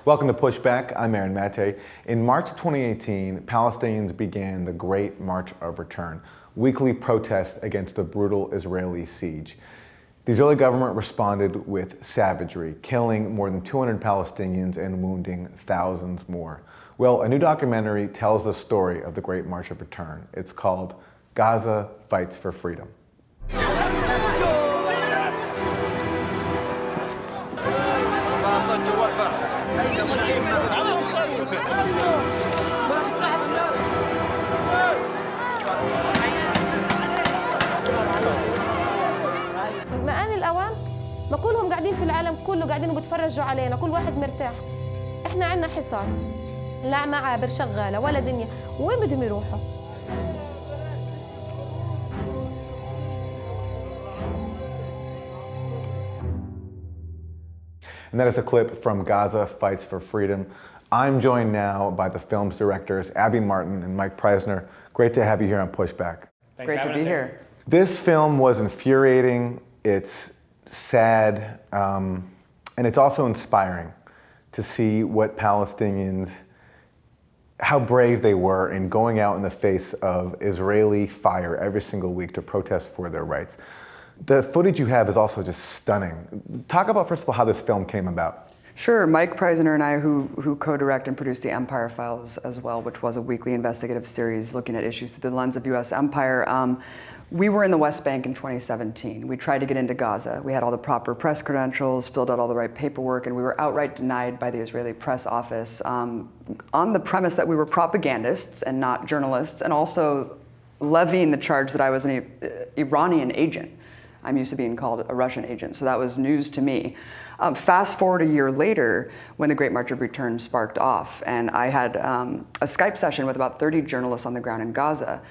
Welcome to Pushback. I'm Aaron Maté. In March 2018, Palestinians began the Great March of Return, weekly protests against the brutal Israeli siege. The Israeli government responded with savagery, killing more than 200 Palestinians and wounding thousands more. Well, a new documentary tells the story of the Great March of Return. It's called Gaza Fights For Freedom. مآن الأوان ما كلهم قاعدين في العالم كله قاعدين وبيتفرجوا علينا، كل واحد مرتاح. احنا عنا حصار، لا معابر شغالة ولا دنيا، وين بدهم يروحوا؟ And that is a clip from Gaza Fights For Freedom. I'm joined now by the film's directors, Martin and Mike Prysner. Great to have you here on Pushback. Great to be here. This film was infuriating, it's sad, and it's also inspiring to see what Palestinians, how brave they were in going out in the face of Israeli fire every single week to protest for their rights. The footage you have is also just stunning. Talk about, first of all, how this film came about. Sure. Mike Prysner and I, who co-direct and produce the Empire Files as well, which was a weekly investigative series looking at issues through the lens of U.S. empire. We were in the West Bank in 2017. We tried to get into Gaza. We had all the proper press credentials, filled out all the right paperwork, and we were outright denied by the Israeli press office on the premise that we were propagandists and not journalists, and also levying the charge that I was an Iranian agent. I'm used to being called a Russian agent, so that was news to me. Fast forward a year later, when the Great March of Return sparked off, and I had a Skype session with about 30 journalists on the ground in Gaza,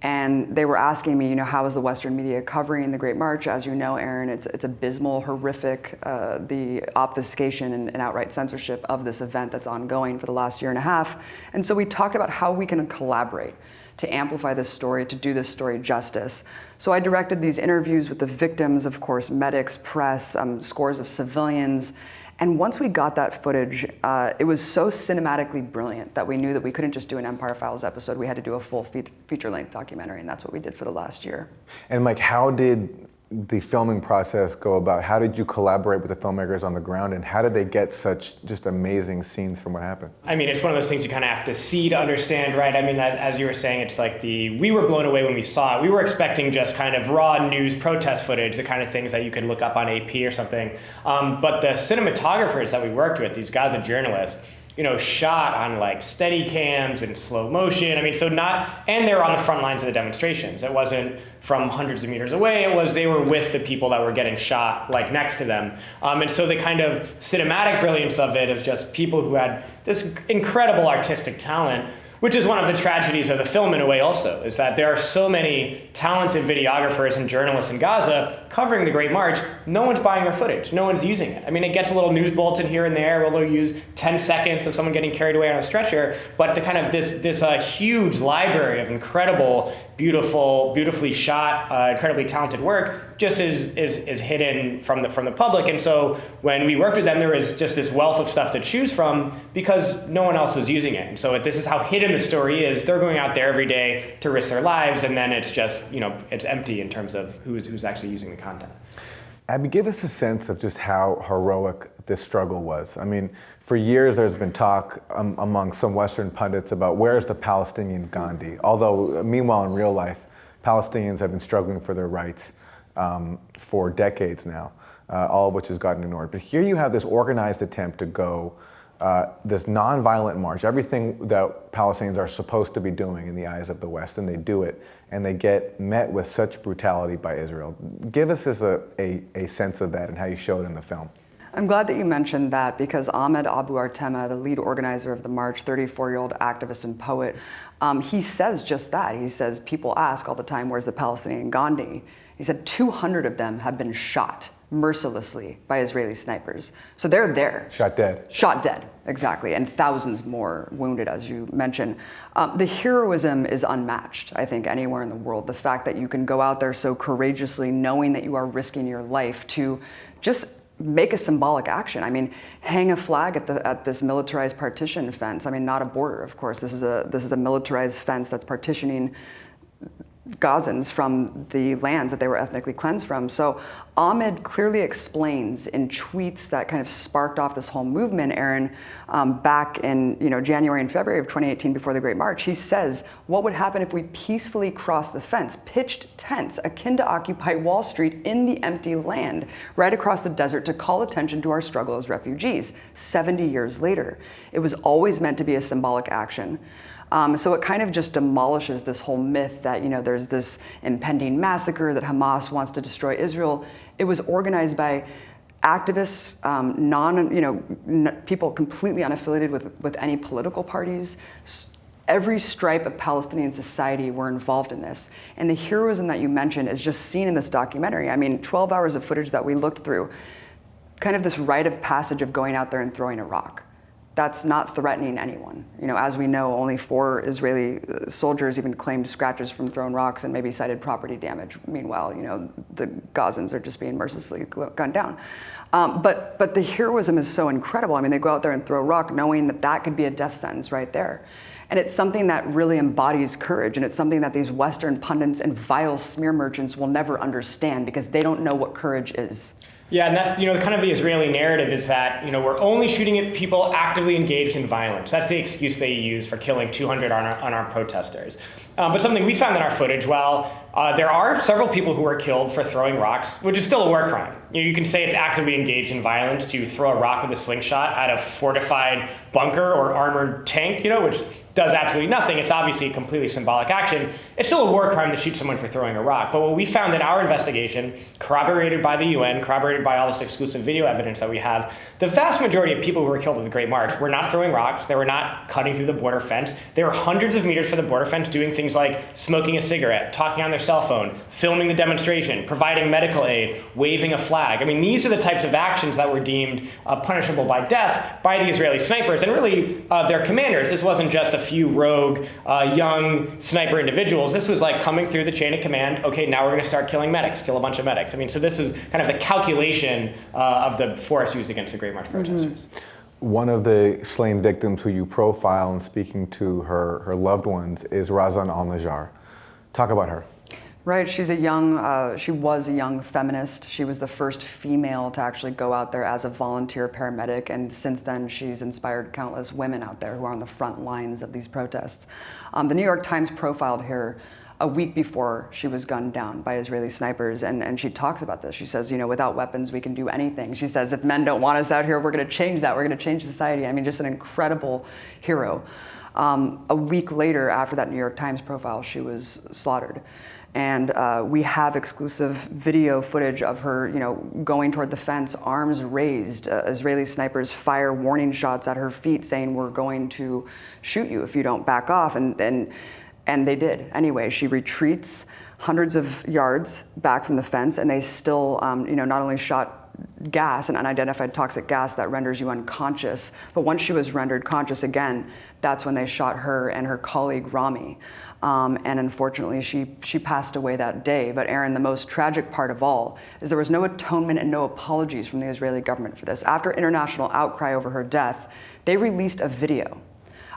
and they were asking me, how is the Western media covering the Great March? As you know, Aaron, it's abysmal, horrific, the obfuscation and outright censorship of this event that's ongoing for the last year and a half. And so we talked about how we can collaborate to amplify this story, to do this story justice. So I directed these interviews with the victims, of course, medics, press, scores of civilians. And once we got that footage, it was so cinematically brilliant that we knew that we couldn't just do an Empire Files episode. We had to do a full feature-length documentary, and that's what we did for the last year. And Mike, how did the filming process go about? How did you collaborate with the filmmakers on the ground, and how did they get such just amazing scenes from what happened? I mean, it's one of those things you kind of have to see to understand, right? I mean, as you were saying, it's like we were blown away when we saw it. We were expecting just kind of raw news protest footage, the kind of things that you could look up on AP or something. But the cinematographers that we worked with, these Gaza journalists, shot on like steady cams and slow motion. I mean, and they were on the front lines of the demonstrations. It wasn't from hundreds of meters away. They were with the people that were getting shot like next to them. And so the kind of cinematic brilliance of it is just people who had this incredible artistic talent, which is one of the tragedies of the film in a way also, is that there are so many talented videographers and journalists in Gaza covering the Great March. No one's buying their footage. No one's using it. I mean, it gets a little news bulletin here and there where they'll use 10 seconds of someone getting carried away on a stretcher, but the kind of this huge library of incredible, beautifully shot, incredibly talented work just is hidden from the public. And so when we worked with them, there was just this wealth of stuff to choose from because no one else was using it. And so this is how hidden the story is. They're going out there every day to risk their lives, and then it's just, it's empty in terms of who's actually using the content. Abby, give us a sense of just how heroic this struggle was. I mean, for years there's been talk among some Western pundits about where's the Palestinian Gandhi, although meanwhile in real life, Palestinians have been struggling for their rights for decades now, all of which has gotten ignored. But here you have this organized attempt to go this nonviolent march, everything that Palestinians are supposed to be doing in the eyes of the West, and they do it, and they get met with such brutality by Israel. Give us a sense of that and how you show it in the film. I'm glad that you mentioned that, because Ahmed Abu Artema, the lead organizer of the march, 34-year-old activist and poet, he says just that. He says, people ask all the time, where's the Palestinian Gandhi? He said 200 of them have been shot mercilessly by Israeli snipers. So they're there. Shot dead. Shot dead, exactly, and thousands more wounded, as you mentioned. The heroism is unmatched, I think, anywhere in the world. The fact that you can go out there so courageously, knowing that you are risking your life to just make a symbolic action. I mean, hang a flag at this militarized partition fence. I mean, not a border, of course. This is a militarized fence that's partitioning Gazans from the lands that they were ethnically cleansed from. So Ahmed clearly explains in tweets that kind of sparked off this whole movement, Aaron, back in January and February of 2018 before the Great March. He says, what would happen if we peacefully crossed the fence, pitched tents akin to Occupy Wall Street in the empty land right across the desert to call attention to our struggle as refugees 70 years later? It was always meant to be a symbolic action. So it kind of just demolishes this whole myth that there's this impending massacre, that Hamas wants to destroy Israel. It was organized by activists, people completely unaffiliated with any political parties. Every stripe of Palestinian society were involved in this. And the heroism that you mentioned is just seen in this documentary. I mean, 12 hours of footage that we looked through, kind of this rite of passage of going out there and throwing a rock. That's not threatening anyone. As we know, only 4 Israeli soldiers even claimed scratches from thrown rocks and maybe cited property damage. Meanwhile, the Gazans are just being mercilessly gunned down. But the heroism is so incredible. I mean, they go out there and throw a rock knowing that could be a death sentence right there. And it's something that really embodies courage, and it's something that these Western pundits and vile smear merchants will never understand because they don't know what courage is. Yeah, and that's kind of the Israeli narrative is that we're only shooting at people actively engaged in violence. That's the excuse they use for killing 200 unarmed protesters. But something we found in our footage, while there are several people who were killed for throwing rocks, which is still a war crime. You can say it's actively engaged in violence to throw a rock with a slingshot at a fortified bunker or armored tank, which does absolutely nothing. It's obviously a completely symbolic action. It's still a war crime to shoot someone for throwing a rock. But what we found in our investigation, corroborated by the UN, corroborated by all this exclusive video evidence that we have, the vast majority of people who were killed at the Great March were not throwing rocks. They were not cutting through the border fence. They were hundreds of meters from the border fence doing things like smoking a cigarette, talking on their cell phone, filming the demonstration, providing medical aid, waving a flag. I mean, these are the types of actions that were deemed punishable by death by the Israeli snipers and really their commanders. This wasn't just a few rogue young sniper individuals. This was like coming through the chain of command. Okay, now we're going to start killing medics, kill a bunch of medics. I mean, so this is kind of the calculation of the force used against the Great March protesters. One of the slain victims who you profile in speaking to her loved ones is Razan al-Najjar. Talk about her. Right, she was a young feminist. She was the first female to actually go out there as a volunteer paramedic, and since then she's inspired countless women out there who are on the front lines of these protests. The New York Times profiled her a week before she was gunned down by Israeli snipers, and she talks about this. She says, without weapons we can do anything. She says, if men don't want us out here, we're going to change that. We're going to change society. I mean, just an incredible hero. A week later, after that New York Times profile, she was slaughtered. And we have exclusive video footage of her, going toward the fence, arms raised. Israeli snipers fire warning shots at her feet saying, we're going to shoot you if you don't back off. And they did. Anyway, she retreats hundreds of yards back from the fence, and they still, not only shot gas, an unidentified toxic gas that renders you unconscious, but once she was rendered conscious again, that's when they shot her and her colleague Rami. And unfortunately, she passed away that day. But Aaron, the most tragic part of all is there was no atonement and no apologies from the Israeli government for this. After international outcry over her death, they released a video,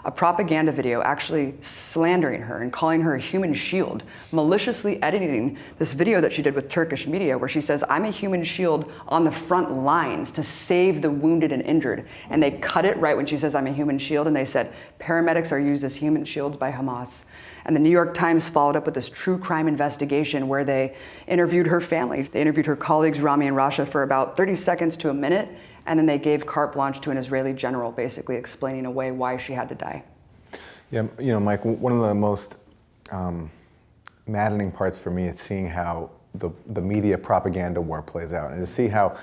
a propaganda video actually slandering her and calling her a human shield, maliciously editing this video that she did with Turkish media where she says, I'm a human shield on the front lines to save the wounded and injured. And they cut it right when she says, I'm a human shield, and they said, paramedics are used as human shields by Hamas. And the New York Times followed up with this true crime investigation where they interviewed her family. They interviewed her colleagues, Rami and Rasha, for about 30 seconds to a minute, and then they gave carte blanche to an Israeli general, basically explaining away why she had to die. Yeah, Mike, one of the most maddening parts for me is seeing how the media propaganda war plays out, and to see how,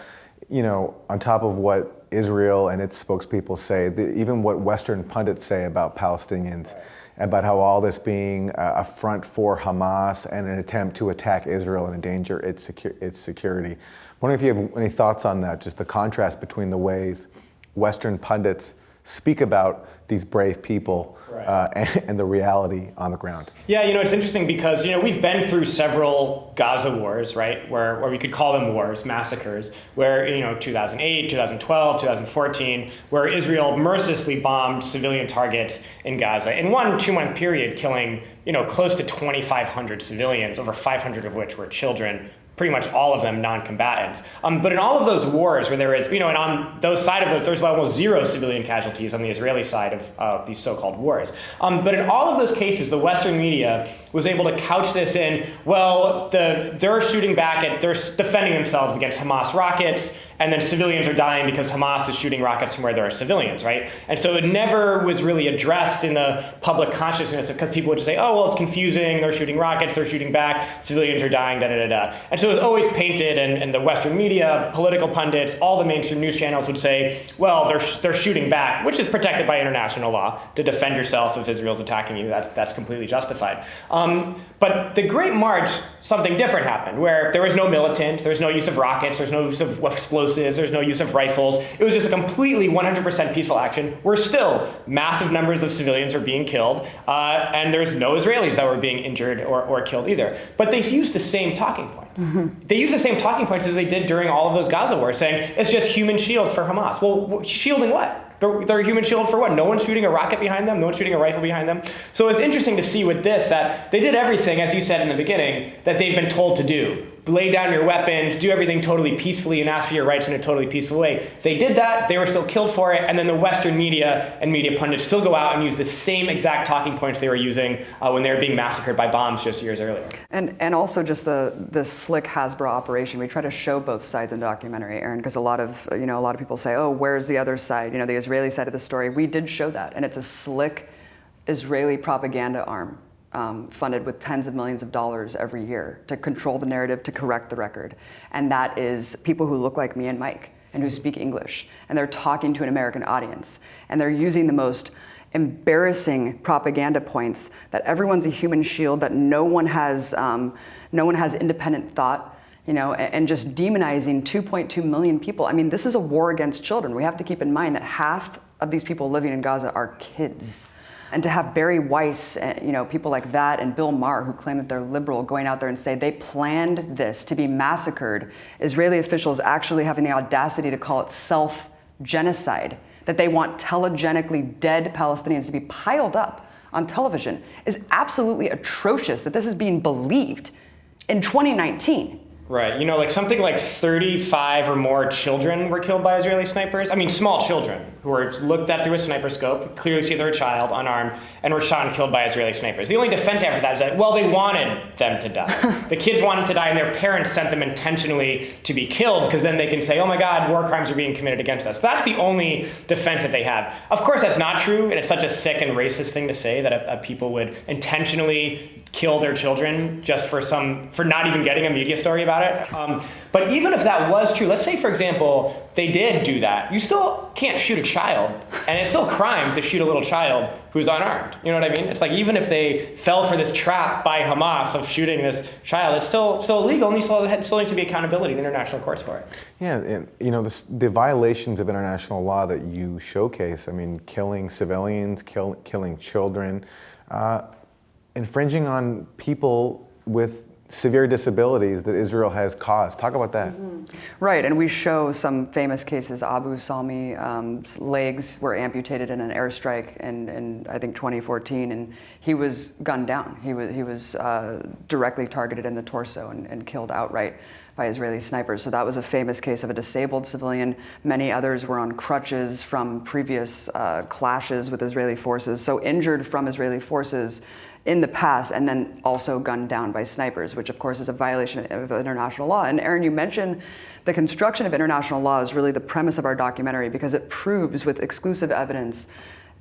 on top of what Israel and its spokespeople say, even what Western pundits say about Palestinians, about how all this being a front for Hamas and an attempt to attack Israel and endanger its security. I'm wondering if you have any thoughts on that, just the contrast between the ways Western pundits speak about these brave people and the reality on the ground. Yeah, it's interesting because, we've been through several Gaza wars, right, where we could call them wars, massacres, where, 2008, 2012, 2014, where Israel mercilessly bombed civilian targets in Gaza in 1 2-month period, killing, close to 2,500 civilians, over 500 of which were children, pretty much all of them non-combatants. But in all of those wars where there is, and on those side of those, there's almost zero civilian casualties on the Israeli side of these so-called wars. But in all of those cases, the Western media was able to couch this in, well, they're shooting back they're defending themselves against Hamas rockets, and then civilians are dying because Hamas is shooting rockets from where there are civilians, right? And so it never was really addressed in the public consciousness because people would say, oh, well, it's confusing, they're shooting rockets, they're shooting back, civilians are dying, da-da-da-da. And so it was always painted, and the Western media, political pundits, all the mainstream news channels would say, well, they're shooting back, which is protected by international law. To defend yourself if Israel's attacking you, that's completely justified. But the Great March, something different happened, where there was no militants, there was no use of rockets, there's no use of explosives, there's no use of rifles. It was just a completely 100% peaceful action where still massive numbers of civilians are being killed, and there's no Israelis that were being injured or killed either. But they used the same talking points. Mm-hmm. They used the same talking points as they did during all of those Gaza wars, saying it's just human shields for Hamas. Well, shielding what? They're a human shield for what? No one's shooting a rocket behind them. No one's shooting a rifle behind them. So it's interesting to see with this that they did everything, as you said in the beginning, that they've been told to do. Lay down your weapons, do everything totally peacefully, and ask for your rights in a totally peaceful way. They did that. They were still killed for it. And then the Western media and media pundits still go out and use the same exact talking points they were using when they were being massacred by bombs just years earlier. And also just the slick Hasbro operation. We try to show both sides in the documentary, Aaron, because a lot of people say, oh, where's the other side? The Israeli side of the story. We did show that, and it's a slick Israeli propaganda arm. Funded with tens of millions of dollars every year to control the narrative, to correct the record. And that is people who look like me and Mike and who speak English. And they're talking to an American audience. And they're using the most embarrassing propaganda points that everyone's a human shield, that no one has independent thought, and just demonizing 2.2 million people. I mean, this is a war against children. We have to keep in mind that half of these people living in Gaza are kids. And to have Barry Weiss, people like that, and Bill Maher, who claim that they're liberal, going out there and say they planned this to be massacred, Israeli officials actually having the audacity to call it self-genocide, that they want telegenically dead Palestinians to be piled up on television, is absolutely atrocious that this is being believed in 2019. Right. Something like 35 or more children were killed by Israeli snipers. I mean, small children who were looked at through a sniper scope, clearly see they're a child, unarmed, and were shot and killed by Israeli snipers. The only defense after that is that, well, they wanted them to die. The kids wanted to die, and their parents sent them intentionally to be killed, because then they can say, oh my God, war crimes are being committed against us. That's the only defense that they have. Of course, that's not true, and it's such a sick and racist thing to say that people would intentionally kill their children just for not even getting a media story about it. But even if that was true, let's say, for example, they did do that, you still can't shoot a child, and it's still a crime to shoot a little child who's unarmed. You know what I mean? It's like, even if they fell for this trap by Hamas of shooting this child, it's still illegal, and still needs to be accountability in international courts for it. Yeah, and the violations of international law that you showcase, I mean, killing civilians, killing children, infringing on people with severe disabilities that Israel has caused. Talk about that. Mm-hmm. Right, and we show some famous cases. Abu Salmi's legs were amputated in an airstrike in I think 2014, and he was gunned down. He was directly targeted in the torso and killed outright by Israeli snipers. So that was a famous case of a disabled civilian. Many others were on crutches from previous clashes with Israeli forces, so injured from Israeli forces in the past, and then also gunned down by snipers, which of course is a violation of international law. And Aaron, you mentioned the construction of international law is really the premise of our documentary, because it proves with exclusive evidence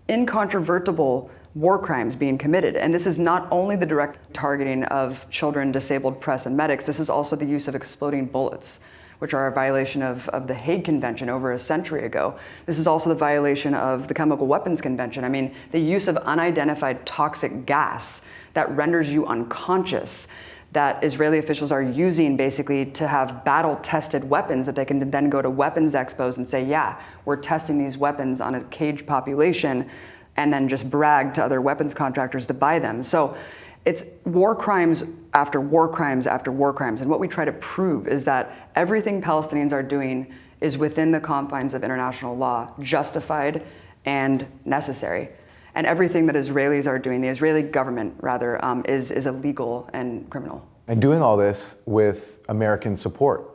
incontrovertible war crimes being committed. And this is not only the direct targeting of children, disabled press, and medics, this is also the use of exploding bullets, which are a violation of the Hague Convention over a century ago. This is also the violation of the Chemical Weapons Convention. I mean, the use of unidentified toxic gas that renders you unconscious. that Israeli officials are using basically to have battle-tested weapons that they can then go to weapons expos and say, yeah, we're testing these weapons on a caged population, and then just brag to other weapons contractors to buy them. So it's war crimes after war crimes after war crimes. And what we try to prove is that everything Palestinians are doing is within the confines of international law, justified and necessary. And everything that Israelis are doing, the Israeli government rather, is illegal and criminal. And doing all this with American support.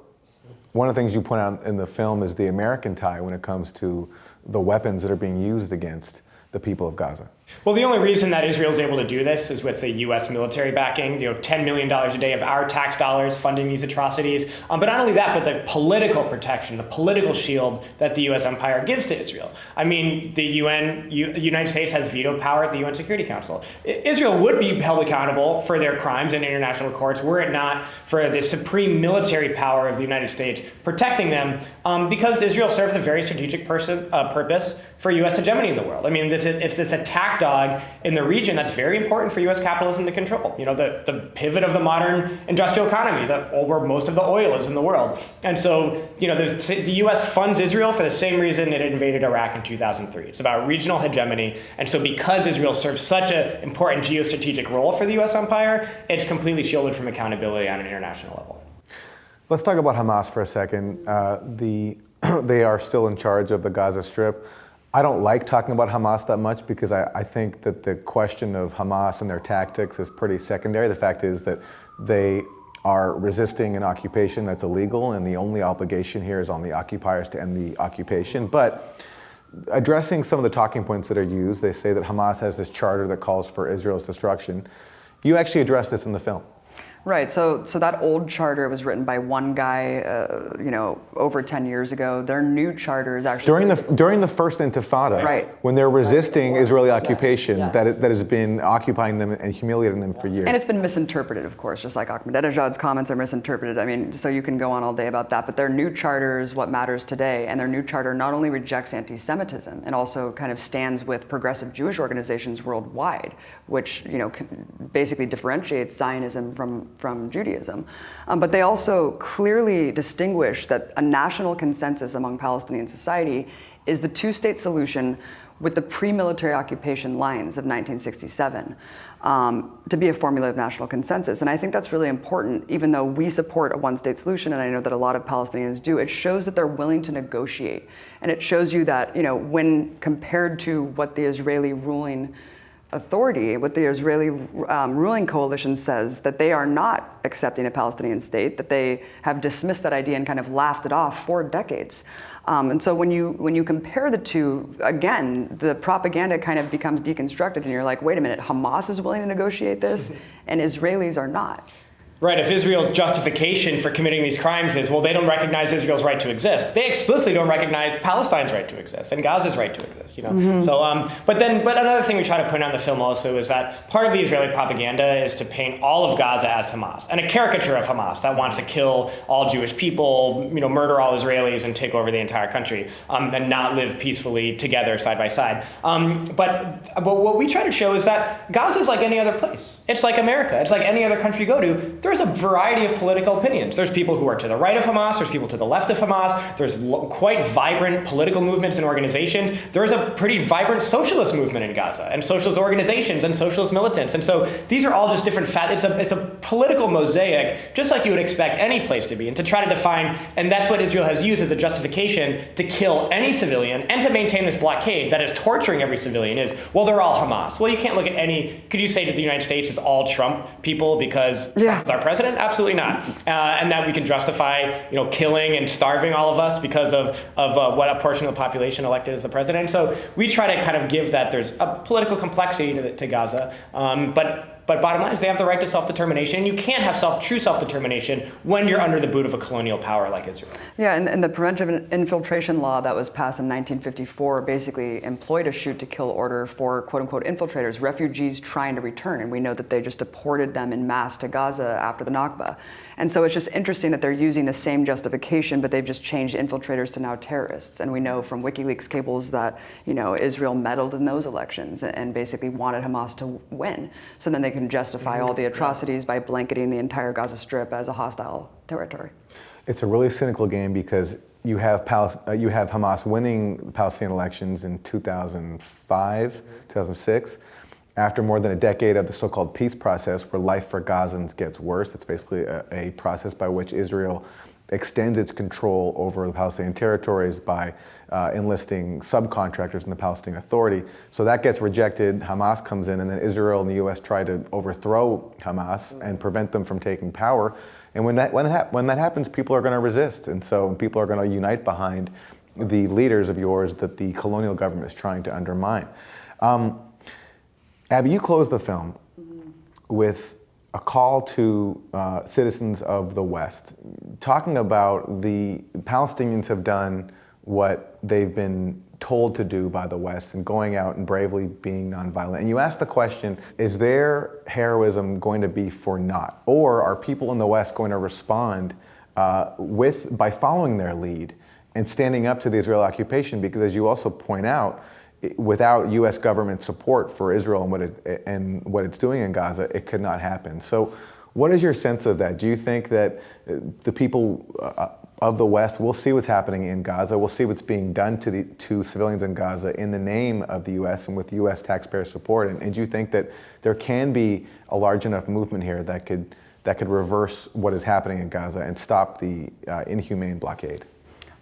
One of the things you point out in the film is the American tie when it comes to the weapons that are being used against the people of Gaza. Well, the only reason that Israel is able to do this is with the U.S. military backing, $10 million a day of our tax dollars funding these atrocities. But not only that, but the political protection, the political shield that the U.S. empire gives to Israel. I mean, the United States has veto power at the UN Security Council. Israel would be held accountable for their crimes in international courts were it not for the supreme military power of the United States protecting them, because Israel serves a very strategic purpose for U.S. hegemony in the world. I mean, it's this attack dog in the region that's very important for U.S. capitalism to control. The pivot of the modern industrial economy, where most of the oil is in the world. And so, the U.S. funds Israel for the same reason it invaded Iraq in 2003. It's about regional hegemony. And so because Israel serves such an important geostrategic role for the U.S. empire, it's completely shielded from accountability on an international level. Let's talk about Hamas for a second. They are still in charge of the Gaza Strip. I don't like talking about Hamas that much because I think that the question of Hamas and their tactics is pretty secondary. The fact is that they are resisting an occupation that's illegal, and the only obligation here is on the occupiers to end the occupation. But addressing some of the talking points that are used, they say that Hamas has this charter that calls for Israel's destruction. You actually address this in the film. Right, so that old charter was written by one guy, over 10 years ago. Their new charter is actually during the first Intifada, right, when they're resisting Israeli occupation yes. that has been occupying them and humiliating them for years. And it's been misinterpreted, of course, just like Ahmadinejad's comments are misinterpreted. I mean, so you can go on all day about that, but their new charter is what matters today, and their new charter not only rejects anti-Semitism and also kind of stands with progressive Jewish organizations worldwide, which basically differentiates Zionism from Judaism. But they also clearly distinguish that a national consensus among Palestinian society is the two-state solution with the pre-military occupation lines of 1967 to be a formula of national consensus. And I think that's really important, even though we support a one-state solution, and I know that a lot of Palestinians do. It shows that they're willing to negotiate. And it shows you that, when compared to what the Israeli ruling authority, what the Israeli ruling coalition says, that they are not accepting a Palestinian state, that they have dismissed that idea and kind of laughed it off for decades. And so when you compare the two, again, the propaganda kind of becomes deconstructed, and you're like, wait a minute, Hamas is willing to negotiate this, and Israelis are not. Right, if Israel's justification for committing these crimes is, well, they don't recognize Israel's right to exist, they explicitly don't recognize Palestine's right to exist and Gaza's right to exist, Mm-hmm. So, but another thing we try to point out in the film also is that part of the Israeli propaganda is to paint all of Gaza as Hamas, and a caricature of Hamas that wants to kill all Jewish people, murder all Israelis and take over the entire country, and not live peacefully together side by side. But what we try to show is that Gaza is like any other place. It's like America. It's like any other country you go to. There's a variety of political opinions. There's people who are to the right of Hamas. There's people to the left of Hamas. There's quite vibrant political movements and organizations. There's a pretty vibrant socialist movement in Gaza, and socialist organizations and socialist militants. And so these are all just different it's a political mosaic, just like you would expect any place to be. And to try to define, and that's what Israel has used as a justification to kill any civilian and to maintain this blockade that is torturing every civilian is, well, they're all Hamas. Well, you can't look at could you say that the United States is all Trump people because Trump's our president? Absolutely not. And that we can justify, killing and starving all of us because of what a portion of the population elected as the president. And so we try to kind of give that there's a political complexity to Gaza, but bottom line is they have the right to self-determination. You can't have true self-determination when you're under the boot of a colonial power like Israel. Yeah, and the preventive infiltration law that was passed in 1954 basically employed a shoot-to-kill order for quote-unquote infiltrators, refugees trying to return. And we know that they just deported them en masse to Gaza after the Nakba. And so it's just interesting that they're using the same justification, but they've just changed infiltrators to now terrorists. And we know from WikiLeaks cables that Israel meddled in those elections and basically wanted Hamas to win. So then they can justify all the atrocities by blanketing the entire Gaza Strip as a hostile territory. It's a really cynical game because you have Hamas winning the Palestinian elections in 2005, 2006, after more than a decade of the so-called peace process where life for Gazans gets worse. It's basically a process by which Israel extends its control over the Palestinian territories by enlisting subcontractors in the Palestinian Authority. So that gets rejected, Hamas comes in, and then Israel and the US try to overthrow Hamas and prevent them from taking power. And when that happens, people are going to resist. And so people are going to unite behind the leaders of yours that the colonial government is trying to undermine. Abby, you closed the film with a call to citizens of the West, talking about the Palestinians have done what they've been told to do by the West and going out and bravely being nonviolent. And you asked the question, is their heroism going to be for naught? Or are people in the West going to respond by following their lead and standing up to the Israeli occupation? Because as you also point out, without U.S. government support for Israel and what it's doing in Gaza, it could not happen. So what is your sense of that? Do you think that the people of the West will see what's happening in Gaza, will see what's being done to civilians in Gaza in the name of the U.S. and with U.S. taxpayer support? And do you think that there can be a large enough movement here that could reverse what is happening in Gaza and stop the inhumane blockade?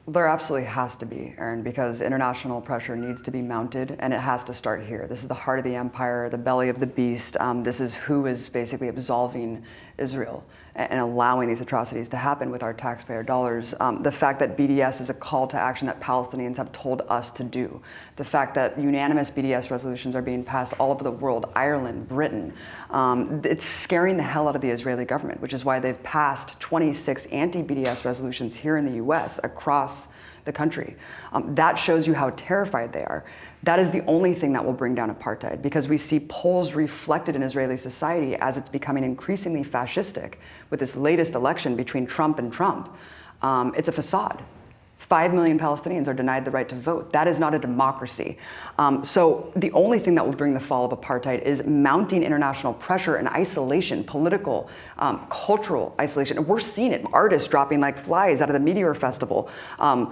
There absolutely has to be, Aaron, because international pressure needs to be mounted, and it has to start here. This is the heart of the empire, the belly of the beast. This is who is basically absolving Israel and allowing these atrocities to happen with our taxpayer dollars. The fact that BDS is a call to action that Palestinians have told us to do. The fact that unanimous BDS resolutions are being passed all over the world, Ireland, Britain. It's scaring the hell out of the Israeli government, which is why they've passed 26 anti-BDS resolutions here in the US across the country. That shows you how terrified they are. That is the only thing that will bring down apartheid, because we see polls reflected in Israeli society as it's becoming increasingly fascistic with this latest election between Trump and Trump. It's a facade. 5 million Palestinians are denied the right to vote. That is not a democracy. So the only thing that will bring the fall of apartheid is mounting international pressure and isolation, political, cultural isolation. And we're seeing it, artists dropping like flies out of the Meteor Festival, former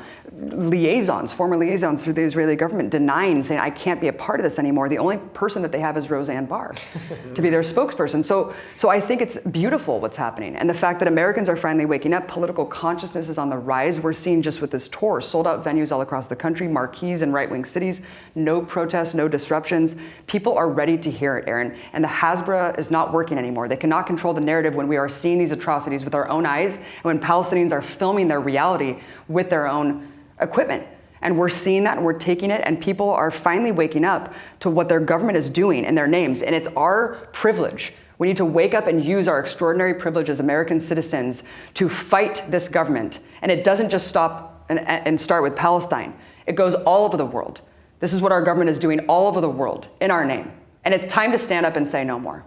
liaisons through the Israeli government denying, saying, I can't be a part of this anymore. The only person that they have is Roseanne Barr to be their spokesperson. So I think it's beautiful what's happening. And the fact that Americans are finally waking up, political consciousness is on the rise. We're seeing just with this tour, sold out venues all across the country, marquees in right-wing cities, no protests, no disruptions. People are ready to hear it, Aaron. And the Hasbara is not working anymore. They cannot control the narrative when we are seeing these atrocities with our own eyes and when Palestinians are filming their reality with their own equipment. And we're seeing that and we're taking it, and people are finally waking up to what their government is doing in their names. And it's our privilege. We need to wake up and use our extraordinary privilege as American citizens to fight this government. And it doesn't just stop and start with Palestine. It goes all over the world. This is what our government is doing all over the world in our name. And it's time to stand up and say no more.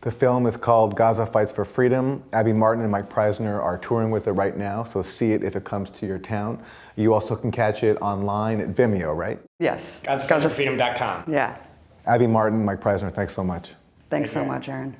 The film is called Gaza Fights For Freedom. Abby Martin and Mike Prysner are touring with it right now, so see it if it comes to your town. You also can catch it online at Vimeo, right? Yes. GazaFightsForFreedom.com. Yeah. Abby Martin, Mike Prysner, thanks so much. Thanks so much, Aaron.